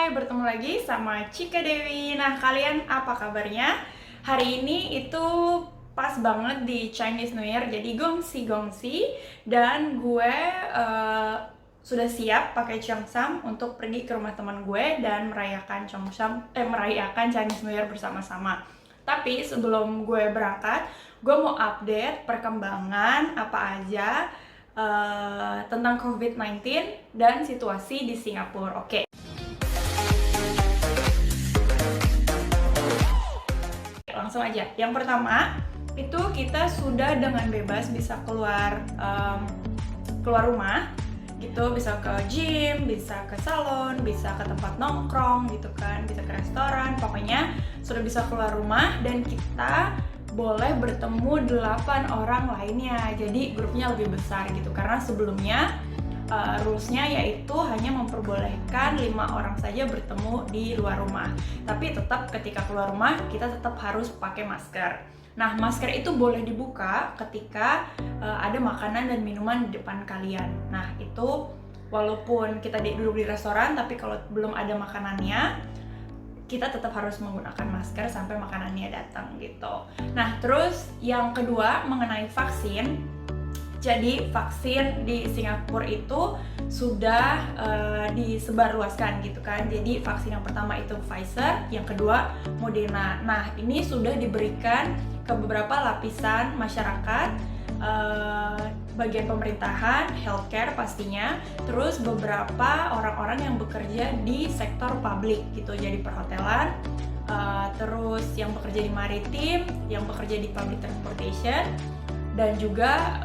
Hai, bertemu lagi sama Cika Dewi. Nah, kalian apa kabarnya? Hari ini itu pas banget di Chinese New Year, jadi gongsi-gongsi. Dan gue sudah siap pakai Cheongsam untuk pergi ke rumah teman gue dan merayakan Chinese New Year bersama-sama. Tapi sebelum gue berangkat, gue mau update perkembangan apa aja tentang COVID-19 dan situasi di Singapura. Oke. Langsung aja. Yang pertama, itu kita sudah dengan bebas bisa keluar rumah gitu, bisa ke gym, bisa ke salon, bisa ke tempat nongkrong gitu kan, bisa ke restoran, pokoknya sudah bisa keluar rumah dan kita boleh bertemu 8 orang lainnya. Jadi grupnya lebih besar gitu, karena sebelumnya rules-nya yaitu hanya memperbolehkan 5 orang saja bertemu di luar rumah. Tapi tetap ketika keluar rumah kita tetap harus pakai masker. Nah, masker itu boleh dibuka ketika ada makanan dan minuman di depan kalian. Nah, itu walaupun kita duduk di restoran, tapi kalau belum ada makanannya, kita tetap harus menggunakan masker sampai makanannya datang gitu. Nah, terus yang kedua mengenai vaksin. Jadi vaksin di Singapura itu sudah disebarluaskan gitu kan. Jadi vaksin yang pertama itu Pfizer, yang kedua Moderna. Nah, ini sudah diberikan ke beberapa lapisan masyarakat, bagian pemerintahan, healthcare pastinya, terus beberapa orang-orang yang bekerja di sektor publik gitu, jadi perhotelan, terus yang bekerja di maritim, yang bekerja di public transportation, dan juga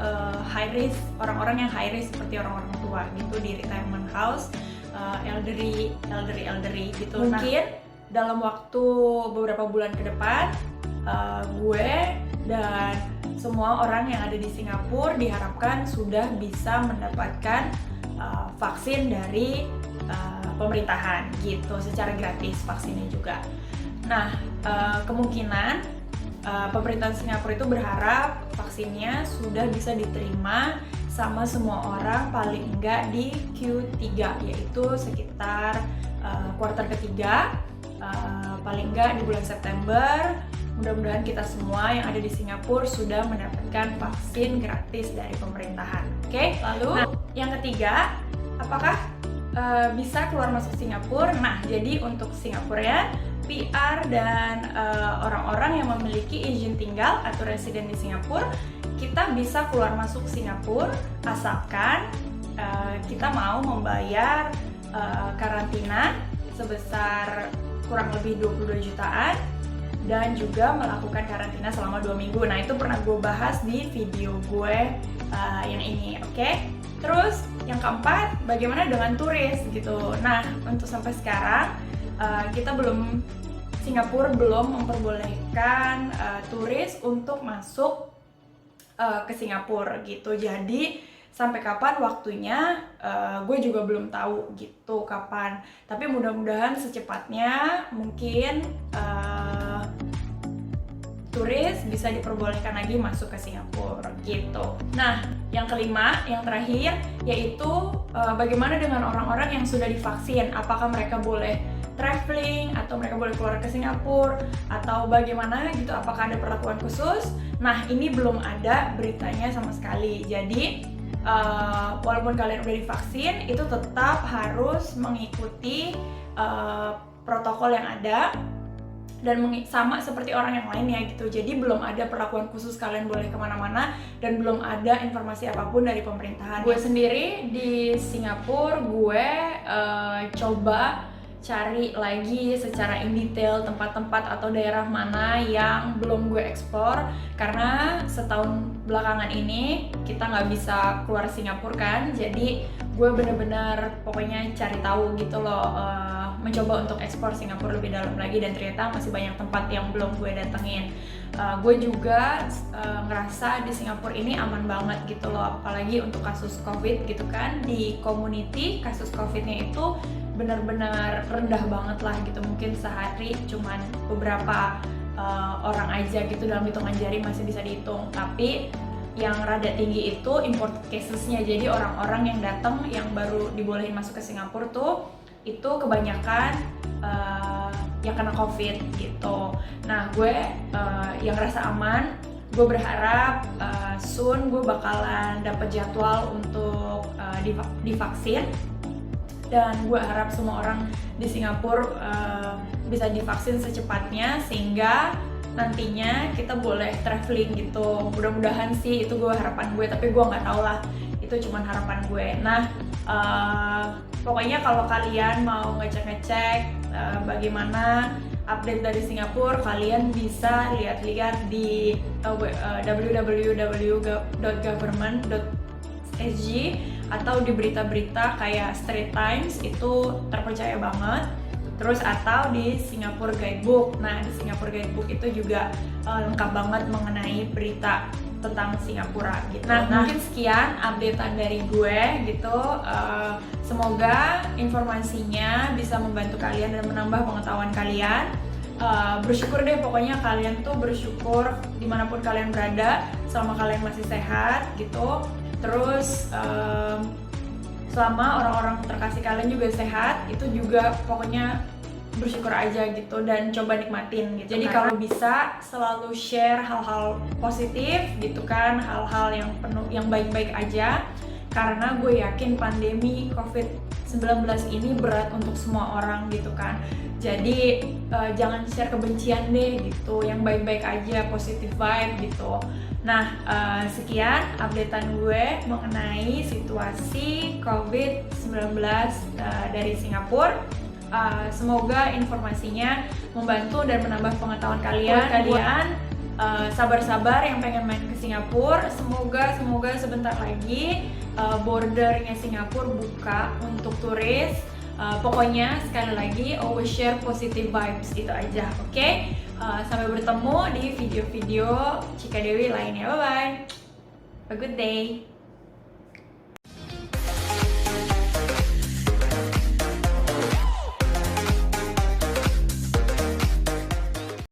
high risk, orang-orang yang high risk seperti orang-orang tua gitu di retirement house, elderly gitu. Mungkin dalam waktu beberapa bulan ke depan, gue dan semua orang yang ada di Singapura diharapkan sudah bisa mendapatkan vaksin dari pemerintahan gitu secara gratis vaksinnya juga. Nah, kemungkinan pemerintah Singapura itu berharap vaksinnya sudah bisa diterima sama semua orang paling enggak di Q3, yaitu sekitar kuartal ketiga, paling enggak di bulan September. Mudah-mudahan kita semua yang ada di Singapura sudah mendapatkan vaksin gratis dari pemerintahan. Oke? Lalu yang ketiga, apakah bisa keluar masuk Singapura? Nah, jadi untuk Singapura ya, PR dan orang-orang yang memiliki izin tinggal atau residen di Singapura, kita bisa keluar masuk Singapura asalkan kita mau membayar karantina sebesar kurang lebih 22 jutaan dan juga melakukan karantina selama 2 minggu. Nah, itu pernah gue bahas di video gue yang ini, oke? Terus yang keempat, bagaimana dengan turis gitu. Nah, untuk sampai sekarang Singapura belum memperbolehkan turis untuk masuk ke Singapura gitu. Jadi sampai kapan waktunya gue juga belum tahu gitu kapan. Tapi mudah-mudahan secepatnya mungkin turis bisa diperbolehkan lagi masuk ke Singapura gitu. Nah, yang kelima, yang terakhir, yaitu bagaimana dengan orang-orang yang sudah divaksin? Apakah mereka boleh traveling atau mereka boleh keluar ke Singapura atau bagaimana gitu? Apakah ada perlakuan khusus? Nah, ini belum ada beritanya sama sekali. Jadi walaupun kalian udah divaksin, itu tetap harus mengikuti protokol yang ada dan sama seperti orang yang lainnya gitu. Jadi belum ada perlakuan khusus kalian boleh kemana-mana dan belum ada informasi apapun dari pemerintahan. Gue sendiri di Singapura, gue coba cari lagi secara in detail tempat-tempat atau daerah mana yang belum gue explore, karena setahun belakangan ini kita nggak bisa keluar Singapura kan. Jadi gue bener-bener pokoknya cari tahu gitu loh, mencoba untuk ekspor Singapura lebih dalam lagi, dan ternyata masih banyak tempat yang belum gue datengin. Gue juga ngerasa di Singapura ini aman banget gitu loh, apalagi untuk kasus COVID gitu kan. Di community kasus COVID-nya itu benar-benar rendah banget lah gitu, mungkin sehari cuman beberapa orang aja gitu, dalam hitungan jari masih bisa dihitung. Tapi yang rada tinggi itu imported casesnya, jadi orang-orang yang datang yang baru dibolehin masuk ke Singapura tuh itu kebanyakan yang kena COVID gitu. Nah gue yang ngerasa aman, gue berharap soon gue bakalan dapet jadwal untuk divaksin, dan gue harap semua orang di Singapura bisa divaksin secepatnya sehingga nantinya kita boleh traveling gitu. Mudah-mudahan sih, itu gue harapan gue, tapi gue nggak tahu lah, itu cuman harapan gue. Nah pokoknya kalau kalian mau ngecek-ngecek bagaimana update dari Singapura, kalian bisa lihat-lihat di www.government.sg atau di berita-berita kayak Straits Times, itu terpercaya banget. Terus atau di Singapore Guidebook. Nah di Singapore Guidebook itu juga lengkap banget mengenai berita tentang Singapura gitu. Nah mungkin sekian updatean dari gue gitu. Semoga informasinya bisa membantu kalian dan menambah pengetahuan kalian. Bersyukur deh pokoknya, kalian tuh bersyukur dimanapun kalian berada selama kalian masih sehat gitu. Terus selama orang-orang terkasih kalian juga sehat, itu juga pokoknya bersyukur aja gitu dan coba nikmatin gitu. Jadi kalau bisa selalu share hal-hal positif gitu kan, hal-hal yang penuh, yang baik-baik aja, karena gue yakin pandemi COVID-19 ini berat untuk semua orang gitu kan. Jadi jangan share kebencian deh gitu, yang baik-baik aja, positive vibe gitu. Nah, sekian updatean gue mengenai situasi COVID-19 dari Singapura. Semoga informasinya membantu dan menambah pengetahuan kalian. Sabar-sabar yang pengen main ke Singapura. Semoga sebentar lagi bordernya Singapura buka untuk turis. Pokoknya sekali lagi always share positive vibes, itu aja, oke? Sampai bertemu di video-video Cika Dewi lainnya. Bye bye. Have a good day.